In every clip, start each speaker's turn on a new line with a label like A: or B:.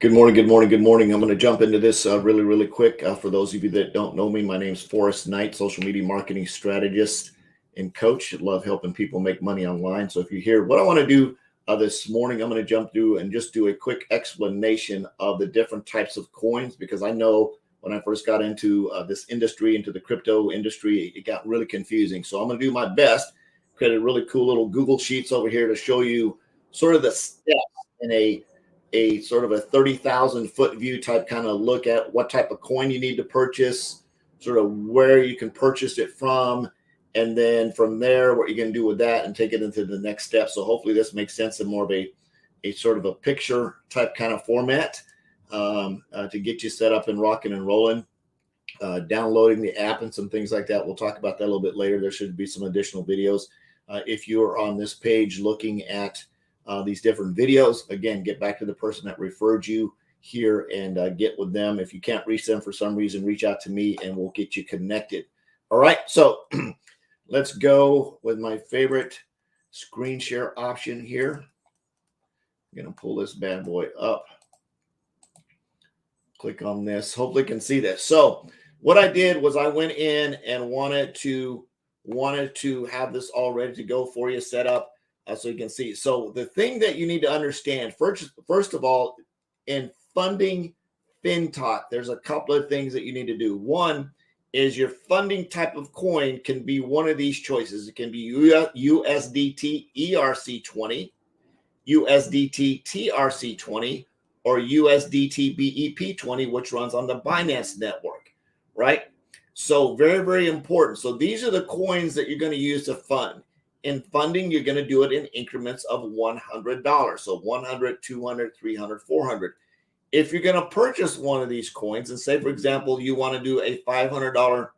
A: Good morning, good morning, good morning. I'm going to jump into this really quick. For those of you that don't know me, my name is Forrest Knight, social media marketing strategist and coach. I love helping people make money online. So if you hear what I want to do this morning, I'm going to jump through and just do a quick explanation of the different types of coins, because I know when I first got into this industry, into the crypto industry, it got really confusing. So I'm going to do my best, create a really cool little Google Sheets over here to show you sort of the steps in a sort of a 30,000 foot view type kind of look at what type of coin you need to purchase, sort of where you can purchase it from, and then from there, what you're going to do with that and take it into the next step. So hopefully this makes sense in more of a sort of a picture type kind of format to get you set up and rocking and rolling. Downloading the app and some things like that. We'll talk about that a little bit later. There should be some additional videos. If you're on this page looking at these different videos, again, get back to the person that referred you here and get with them. If you can't reach them for some reason, reach out to me and we'll get you connected. All right, so let's go with my favorite screen share option here. I'm going to pull this bad boy up. Click on this. Hopefully you can see this. So what I did was I went in and wanted to have this all ready to go for you, set up. So you can see. So the thing that you need to understand, first of all, in funding Fintoch, there's a couple of things that you need to do. One is your funding type of coin can be one of these choices. It can be USDT ERC20, USDT TRC20, or USDT BEP20, which runs on the Binance network, right? So very important. So these are the coins that you're going to use to fund. In funding, you're going to do it in increments of $100. So 100, 200, 300, 400. If you're going to purchase one of these coins, and say, for example, you want to do a $500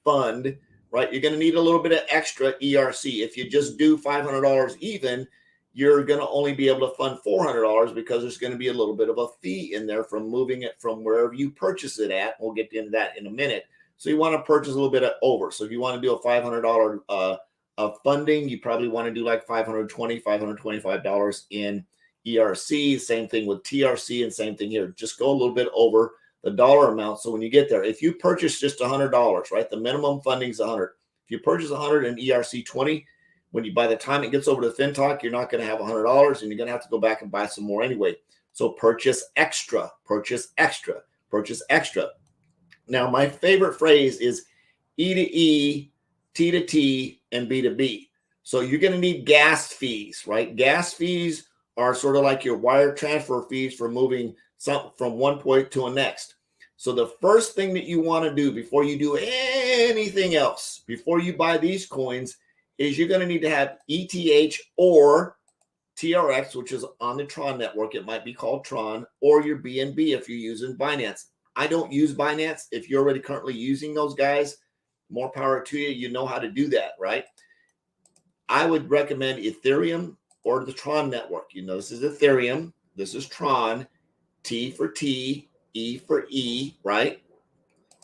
A: fund, right? You're going to need a little bit of extra ERC. If you just do $500 even, you're going to only be able to fund $400 because there's going to be a little bit of a fee in there from moving it from wherever you purchase it at. We'll get into that in a minute. So you want to purchase a little bit over. So if you want to do a $500 of funding, you probably want to do like $520, $525 in ERC. Same thing with TRC and same thing here. Just go a little bit over the dollar amount. So when you get there, if you purchase just $100, right, the minimum funding is 100. If you purchase 100 in ERC 20, by the time it gets over to Fintoch, you're not going to have $100 and you're going to have to go back and buy some more anyway. So purchase extra, purchase extra, purchase extra. Now, my favorite phrase is E to E, T to T, and B to B. So you're going to need gas fees, right? Gas fees are sort of like your wire transfer fees for moving something from one point to a next. So the first thing that you want to do before you do anything else, before you buy these coins, is you're going to need to have ETH or TRX, which is on the Tron network. It might be called Tron, or your BNB if you're using Binance. I don't use Binance. If you're already currently using those guys, more power to you. You know how to do that, right? I would recommend Ethereum or the Tron network. You know, this is Ethereum. This is Tron. T for T, E for E, right?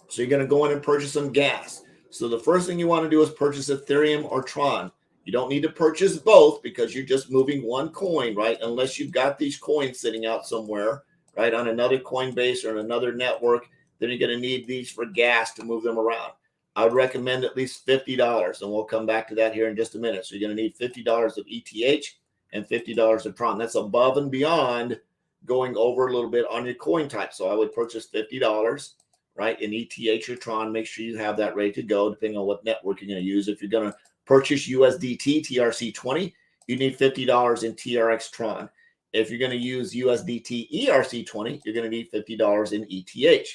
A: So you're going to go in and purchase some gas. So the first thing you want to do is purchase Ethereum or Tron. You don't need to purchase both because you're just moving one coin, right? Unless you've got these coins sitting out somewhere, right, on another Coinbase or another network, then you're going to need these for gas to move them around. I would recommend at least $50, and we'll come back to that here in just a minute. So you're going to need $50 of ETH and $50 of Tron. That's above and beyond going over a little bit on your coin type. So I would purchase $50, right, in ETH or Tron. Make sure you have that ready to go, depending on what network you're going to use. If you're going to purchase USDT TRC20, you need $50 in TRX Tron. If you're going to use USDT ERC20, you're going to need $50 in ETH.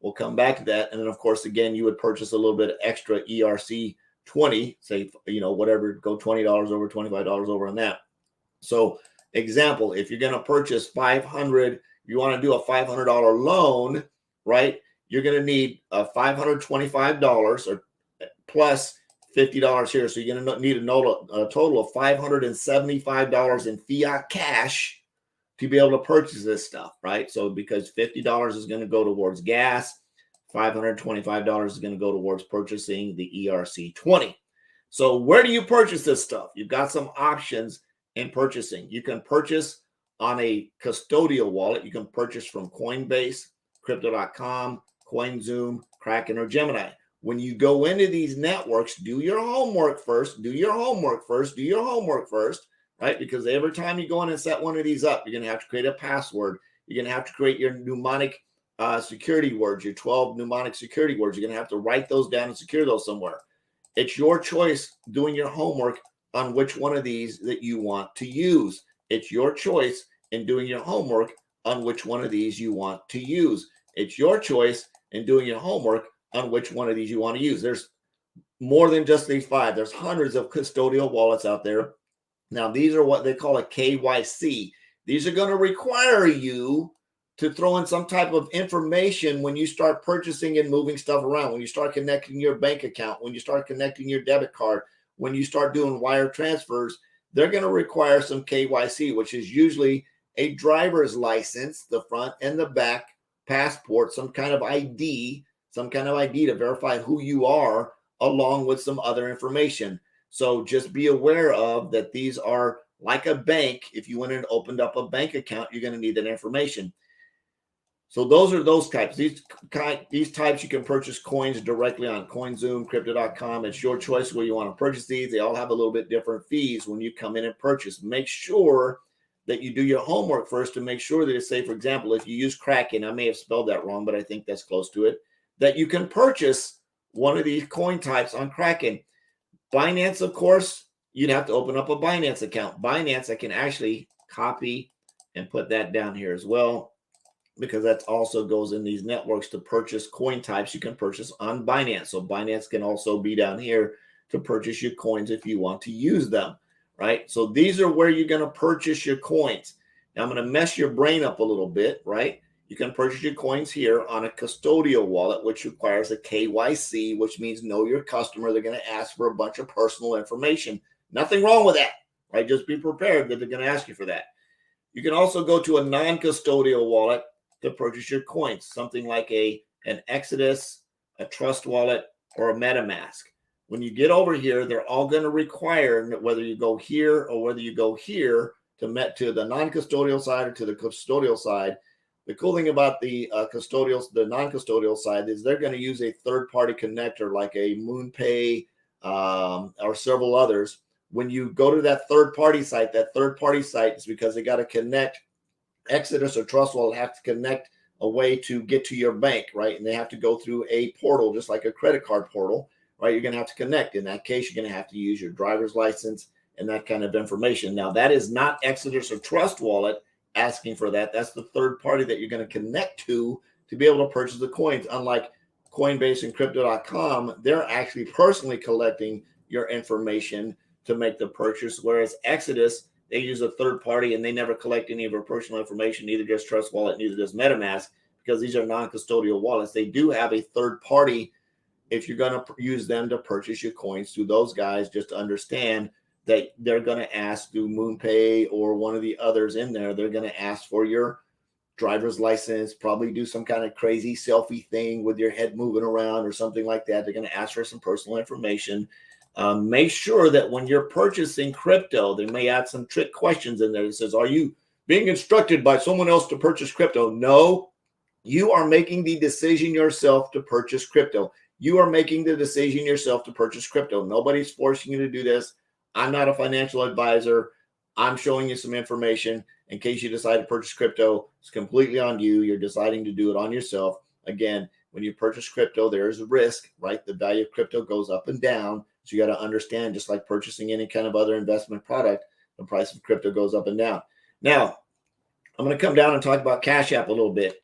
A: We'll come back to that. And then, of course, again, you would purchase a little bit of extra ERC20, say, whatever, go $20 over, $25 over on that. So, example, if you're going to purchase 500, you want to do a $500 loan, right? You're going to need $525 or plus $50 here. So you're going to need a total of $575 in fiat cash to be able to purchase this stuff, right? So because $50 is going to go towards gas, $525 is going to go towards purchasing the ERC20. So where do you purchase this stuff? You've got some options in purchasing. You can purchase on a custodial wallet, you can purchase from Coinbase, Crypto.com, CoinZoom, Kraken, or Gemini. When you go into these networks, do your homework first, right? Because every time you go in and set one of these up, you're going to have to create a password. You're going to have to create your mnemonic security words, your 12 mnemonic security words. You're going to have to write those down and secure those somewhere. It's your choice doing your homework on which one of these that you want to use. It's your choice in doing your homework on which one of these you want to use. It's your choice in doing your homework on which one of these you want to use. There's more than just these 5. There's hundreds of custodial wallets out there. Now, these are what they call a KYC. These are going to require you to throw in some type of information when you start purchasing and moving stuff around, when you start connecting your bank account, when you start connecting your debit card, when you start doing wire transfers. They're going to require some KYC, which is usually a driver's license, the front and the back, passport, some kind of ID to verify who you are, along with some other information. So just be aware of that. These are like a bank. If you went and opened up a bank account, you're going to need that information. So those are those types. These types you can purchase coins directly on CoinZoom, Crypto.com. It's your choice where you want to purchase these. They all have a little bit different fees when you come in and purchase. Make sure that you do your homework first to make sure that, say, for example, if you use Kraken, I may have spelled that wrong, but I think that's close to it, that you can purchase one of these coin types on Kraken. Binance, of course, you'd have to open up a Binance account. Binance, I can actually copy and put that down here as well, because that also goes in these networks to purchase coin types you can purchase on Binance. So Binance can also be down here to purchase your coins if you want to use them, right? So these are where you're going to purchase your coins. Now I'm going to mess your brain up a little bit, right? You can purchase your coins here on a custodial wallet, which requires a KYC, which means know your customer. They're going to ask for a bunch of personal information. Nothing wrong with that, right? Just be prepared that they're going to ask you for that. You can also go to a non-custodial wallet to purchase your coins, something like an Exodus, a Trust Wallet, or a MetaMask. When you get over here, they're all going to require, whether you go here or whether you go here to the non-custodial side or to the custodial side. The cool thing about the non-custodial side is they're going to use a third-party connector like a MoonPay or several others. When you go to that third-party site is because they got to connect. Exodus or Trust Wallet have to connect a way to get to your bank, right? And they have to go through a portal, just like a credit card portal, right? You're going to have to connect. In that case, you're going to have to use your driver's license and that kind of information. Now, that is not Exodus or Trust Wallet asking for that. That's the third party that you're going to connect to be able to purchase the coins. Unlike Coinbase and Crypto.com, they're actually personally collecting your information to make the purchase, whereas Exodus, they use a third party and they never collect any of our personal information, neither does Trust Wallet, neither does MetaMask, because these are non-custodial wallets. They do have a third party if you're going to use them to purchase your coins through those guys. Just to understand that they're going to ask through MoonPay or one of the others in there, they're going to ask for your driver's license, probably do some kind of crazy selfie thing with your head moving around or something like that. They're going to ask for some personal information. Make sure that when you're purchasing crypto, they may add some trick questions in there that says, are you being instructed by someone else to purchase crypto? No, you are making the decision yourself to purchase crypto. You are making the decision yourself to purchase crypto. Nobody's forcing you to do this. I'm not a financial advisor. I'm showing you some information in case you decide to purchase crypto. It's completely on you. You're deciding to do it on yourself. Again, when you purchase crypto, there is a risk, right? The value of crypto goes up and down. So you got to understand, just like purchasing any kind of other investment product, the price of crypto goes up and down. Now, I'm going to come down and talk about Cash App a little bit.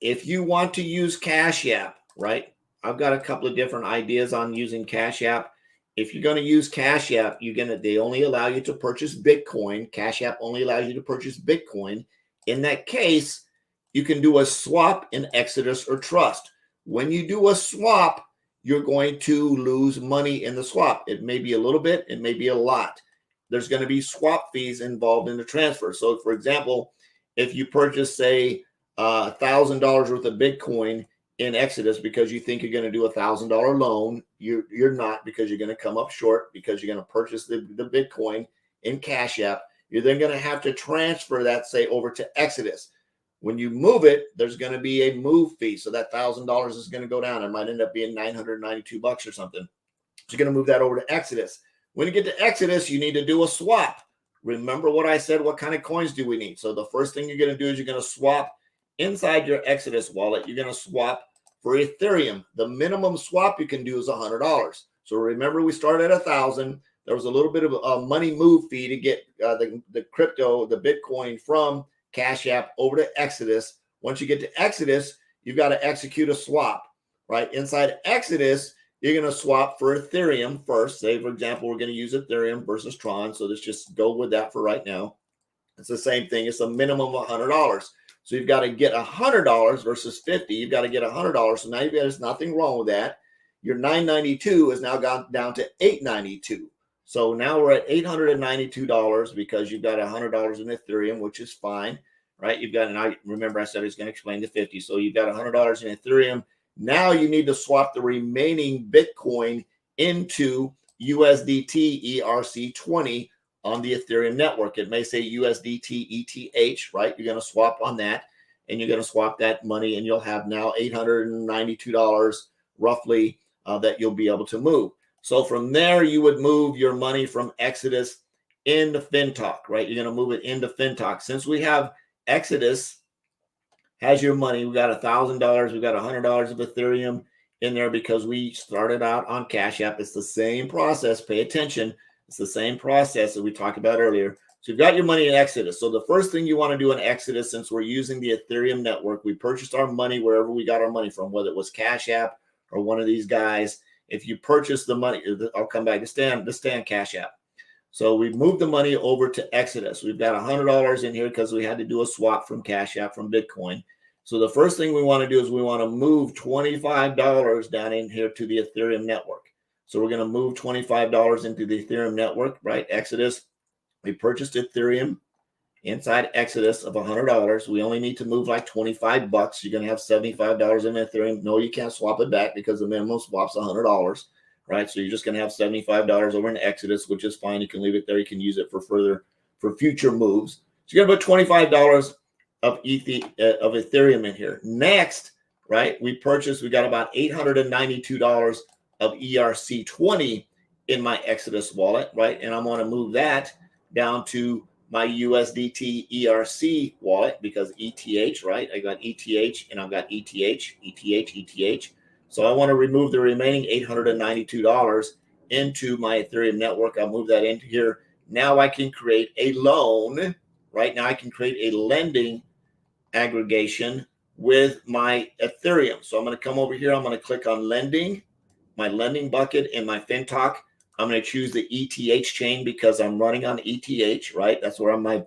A: If you want to use Cash App, right? I've got a couple of different ideas on using Cash App. If you're going to use Cash App, they only allow you to purchase Bitcoin. Cash App only allows you to purchase Bitcoin. In that case, you can do a swap in Exodus or Trust. When you do a swap, you're going to lose money in the swap. It may be a little bit, it may be a lot. There's going to be swap fees involved in the transfer. So, for example, if you purchase, say, $1,000 worth of Bitcoin in Exodus because you think you're going to do $1,000 loan, you're not, because you're going to come up short because you're going to purchase the Bitcoin in Cash App. You're then going to have to transfer that, say, over to Exodus. When you move it, there's going to be a move fee. So that $1,000 is going to go down. It might end up being $992 or something. So you're going to move that over to Exodus. When you get to Exodus, you need to do a swap. Remember what I said, what kind of coins do we need? So the first thing you're going to do is you're going to swap inside your Exodus wallet. You're going to swap for Ethereum. The minimum swap you can do is $100. So remember, we started at 1,000. There was a little bit of a money move fee to get the crypto, the Bitcoin from Cash App over to Exodus. Once you get to Exodus, you've got to execute a swap, right? Inside Exodus, you're going to swap for Ethereum first. Say, for example, we're going to use Ethereum versus Tron. So let's just go with that for right now. It's the same thing. It's a minimum of $100. So you've got to get $100 versus 50. You've got to get $100. So now there's nothing wrong with that. Your $992 has now gone down to $892. So now we're at $892 because you've got $100 in Ethereum, which is fine, right? You've got, and I remember I said I was going to explain the 50. So you've got $100 in Ethereum. Now you need to swap the remaining Bitcoin into USDT ERC20 on the Ethereum network. It may say USDT ETH, right? You're going to swap on that, and you're going to swap that money, and you'll have now $892 roughly that you'll be able to move. So from there, you would move your money from Exodus into Fintoch, right? You're going to move it into Fintoch. Since we have Exodus has your money, we got $1,000, we got $100 of Ethereum in there because we started out on Cash App. It's the same process. Pay attention. It's the same process that we talked about earlier. So you've got your money in Exodus. So the first thing you want to do in Exodus, since we're using the Ethereum network, we purchased our money wherever we got our money from, whether it was Cash App or one of these guys. If you purchase the money, I'll come back to stay on Cash App. So we've moved the money over to Exodus. We've got $100 in here because we had to do a swap from Cash App from Bitcoin. So the first thing we want to do is we want to move $25 down in here to the Ethereum network. So we're going to move $25 into the Ethereum network, right? Exodus. We purchased Ethereum inside Exodus of $100. We only need to move like $25. You're going to have $75 in Ethereum. No, you can't swap it back because the minimum swap's $100, right? So you're just going to have $75 over in Exodus, which is fine. You can leave it there. You can use it for future moves. So you're going to put $25 of Ethereum in here. Next, right, we got about $892 of ERC20 in my Exodus wallet, right? And I'm going to move that down to my USDT ERC wallet because ETH, right? I got ETH and I've got ETH. So I want to remove the remaining $892 into my Ethereum network. I'll move that into here. Now I can create a loan, right? Now I can create a lending aggregation with my Ethereum. So I'm going to come over here. I'm going to click on lending, my lending bucket in my Fintoch. I'm going to choose the ETH chain because I'm running on ETH, right? That's where my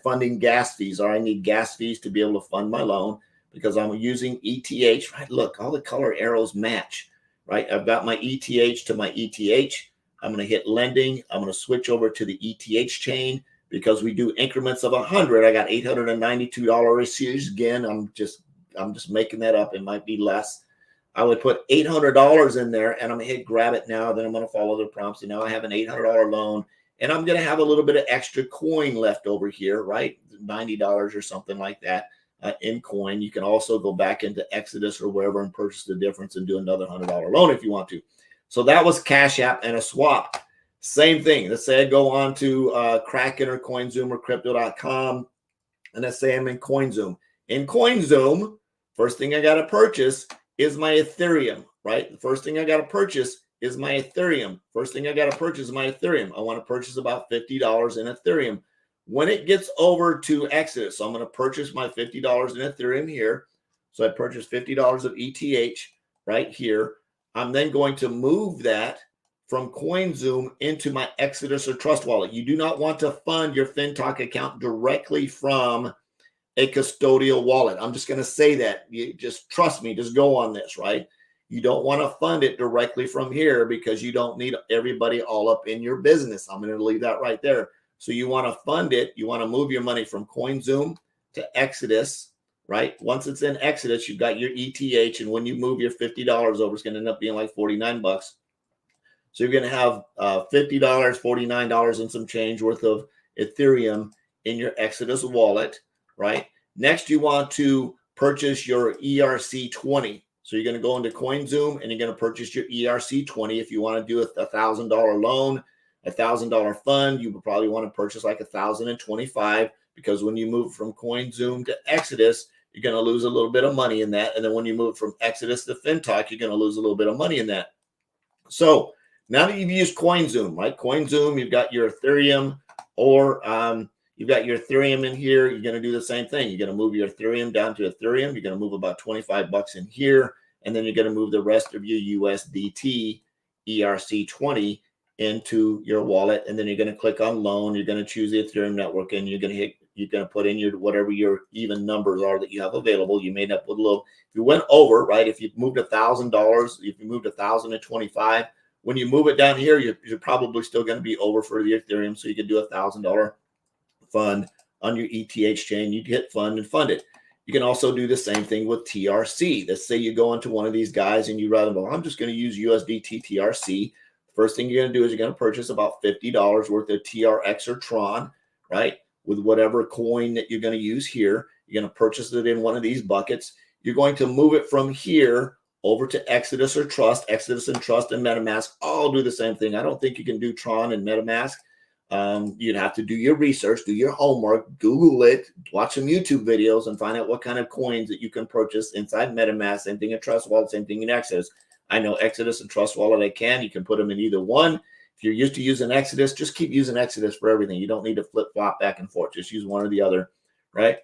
A: funding gas fees are. I need gas fees to be able to fund my loan because I'm using ETH, right? Look, all the color arrows match, right? I've got my ETH to my ETH. I'm going to hit lending. I'm going to switch over to the ETH chain because we do increments of 100. I got $892 again. I'm just making that up. It might be less. I would put $800 in there and I'm going to hit grab it now. Then I'm going to follow the prompts. And now I have an $800 loan and I'm going to have a little bit of extra coin left over here, right? $90 or something like that in coin. You can also go back into Exodus or wherever and purchase the difference and do another $100 loan if you want to. So that was Cash App and a swap. Same thing. Let's say I go on to Kraken or CoinZoom or Crypto.com and let's say I'm in CoinZoom. In CoinZoom, first thing I got to purchase is my Ethereum, right? The first thing I got to purchase is my Ethereum. First thing I got to purchase is my Ethereum. I want to purchase about $50 in Ethereum. When it gets over to Exodus, so I'm going to purchase my $50 in Ethereum here. So I purchased $50 of ETH right here. I'm then going to move that from CoinZoom into my Exodus or Trust wallet. You do not want to fund your Fintoch account directly from a custodial wallet. I'm just going to say that. You just trust me. Just go on this, right? You don't want to fund it directly from here because you don't need everybody all up in your business. I'm going to leave that right there. So you want to fund it. You want to move your money from CoinZoom to Exodus, right? Once it's in Exodus, you've got your ETH. And when you move your $50 over, it's going to end up being like $49. So you're going to have $50, $49 and some change worth of Ethereum in your Exodus wallet, right? Next, you want to purchase your ERC20. So you're going to go into CoinZoom and you're going to purchase your ERC20. If you want to do a $1,000 loan, $1,000 fund, you would probably want to purchase like 1,025, because when you move from CoinZoom to Exodus, you're going to lose a little bit of money in that. And then when you move from Exodus to Fintoch, you're going to lose a little bit of money in that. So now that you've used CoinZoom, right? CoinZoom, you've got your Ethereum, or you've got your Ethereum in here. You're going to do the same thing. You're going to move your Ethereum down to Ethereum. You're going to move about 25 bucks in here. And then you're going to move the rest of your USDT ERC20 into your wallet. And then you're going to click on loan. You're going to choose the Ethereum network, and you're going to put in your whatever your even numbers are that you have available. You may end up with a little, if you went over, right? If you moved $1,000, if you moved 1,025, when you move it down here, you're probably still going to be over for the Ethereum. So you can do $1,000 fund on your ETH chain. You hit fund and fund it. You can also do the same thing with TRC. Let's say you go into one of these guys and you rather go, I'm just going to use USDT TRC. First thing you're going to do is you're going to purchase about $50 worth of TRX or Tron, right? With whatever coin that you're going to use here. You're going to purchase it in one of these buckets. You're going to move it from here over to Exodus or Trust. Exodus and Trust and MetaMask all do the same thing. I don't think you can do Tron and MetaMask. You'd have to do your research, do your homework, Google it, watch some YouTube videos, and find out what kind of coins that you can purchase inside MetaMask. Same thing in Trust Wallet, same thing in Exodus. I know Exodus and Trust Wallet, you can put them in either one. If you're used to using Exodus, just keep using Exodus for everything. You don't need to flip-flop back and forth. Just use one or the other, right?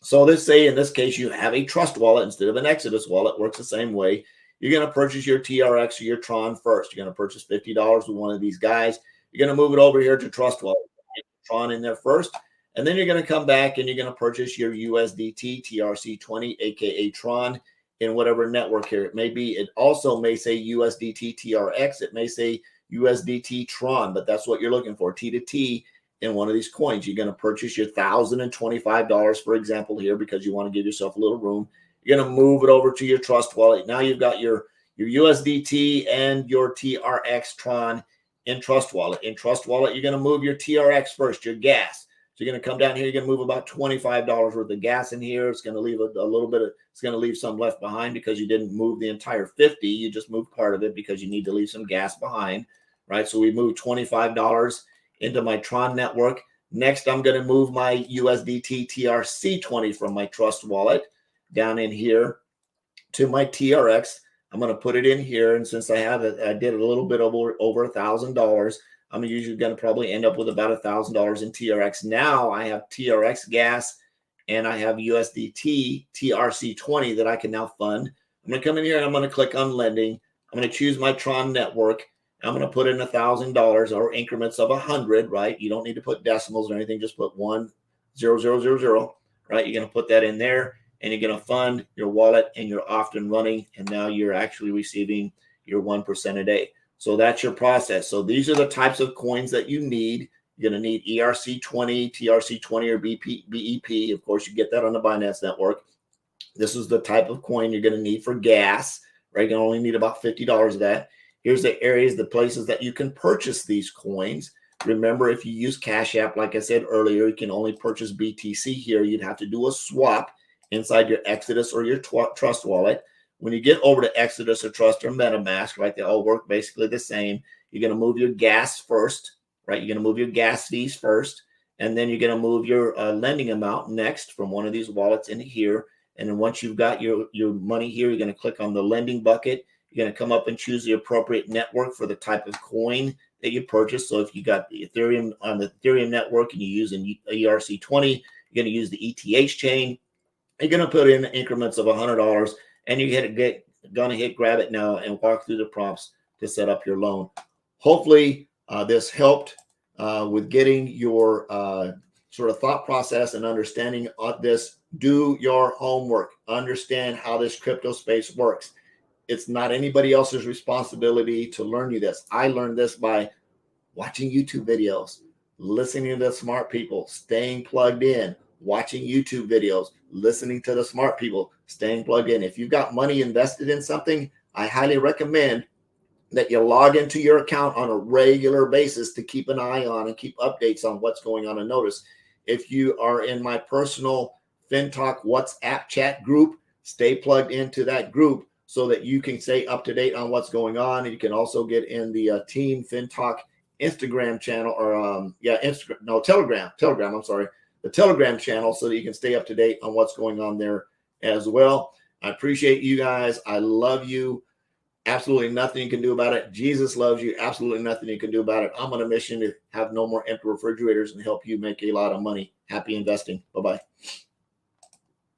A: So let's say in this case, you have a Trust wallet instead of an Exodus wallet. Works the same way. You're going to purchase your TRX or your Tron first. You're going to purchase $50 with one of these guys. You're going to move it over here to Trust wallet. Get Tron in there first. And then you're going to come back and you're going to purchase your USDT TRC20, aka Tron, in whatever network here it may be. It also may say USDT TRX. It may say USDT Tron, but that's what you're looking for, T to T in one of these coins. You're going to purchase your $1,025, for example, here, because you want to give yourself a little room. You're going to move it over to your Trust wallet. Now you've got your USDT and your TRX Tron in Trust wallet. In Trust wallet, you're going to move your TRX first, your gas. So you're going to come down here. You're going to move about $25 worth of gas in here. It's going to leave a little bit of, it's going to leave some left behind because you didn't move the entire 50. You just moved part of it because you need to leave some gas behind, right? So we moved $25 into my Tron network. Next, I'm going to move my USDT TRC20 from my Trust wallet down in here to my TRX. I'm going to put it in here. And since I have it, I did a little bit over $1,000. I'm usually going to probably end up with about $1,000 in TRX. Now I have TRX gas and I have USDT TRC20 that I can now fund. I'm going to come in here and I'm going to click on lending. I'm going to choose my Tron network. I'm going to put in $1,000 or increments of 100, right? You don't need to put decimals or anything. Just put 10000, right? You're going to put that in there and you're going to fund your wallet and you're off and running. And now you're actually receiving your 1% a day. So that's your process. So these are the types of coins that you need. You're going to need ERC20, TRC20, or BEP. Of course, you get that on the Binance network. This is the type of coin you're going to need for gas, right? You're going to only need about $50 of that. Here's the areas, the places that you can purchase these coins. Remember, if you use Cash App, like I said earlier, you can only purchase BTC here. You'd have to do a swap inside your Exodus or your Trust wallet. When you get over to Exodus or Trust or MetaMask, right, they all work basically the same. You're going to move your gas first, right? You're going to move your gas fees first, and then you're going to move your lending amount next from one of these wallets into here. And then once you've got your money here, you're going to click on the lending bucket. You're going to come up and choose the appropriate network for the type of coin that you purchase. So if you got the Ethereum on the Ethereum network and you use an ERC20, you're going to use the ETH chain. You're going to put in increments of $100, and you're going to hit grab it now and walk through the prompts to set up your loan. Hopefully, this helped with getting your sort of thought process and understanding of this. Do your homework. Understand how this crypto space works. It's not anybody else's responsibility to learn you this. I learned this by watching YouTube videos, listening to the smart people, staying plugged in, watching YouTube videos, listening to the smart people, staying plugged in. If you've got money invested in something, I highly recommend that you log into your account on a regular basis to keep an eye on and keep updates on what's going on. And notice, if you are in my personal Fintoch WhatsApp chat group, stay plugged into that group so that you can stay up to date on what's going on. And you can also get in the Team Fintoch Instagram channel, or Telegram. I'm sorry, the Telegram channel, so that you can stay up to date on what's going on there as well. I appreciate you guys. I love you. Absolutely nothing you can do about it. Jesus loves you. Absolutely nothing you can do about it. I'm on a mission to have no more empty refrigerators and help you make a lot of money. Happy investing. Bye-bye.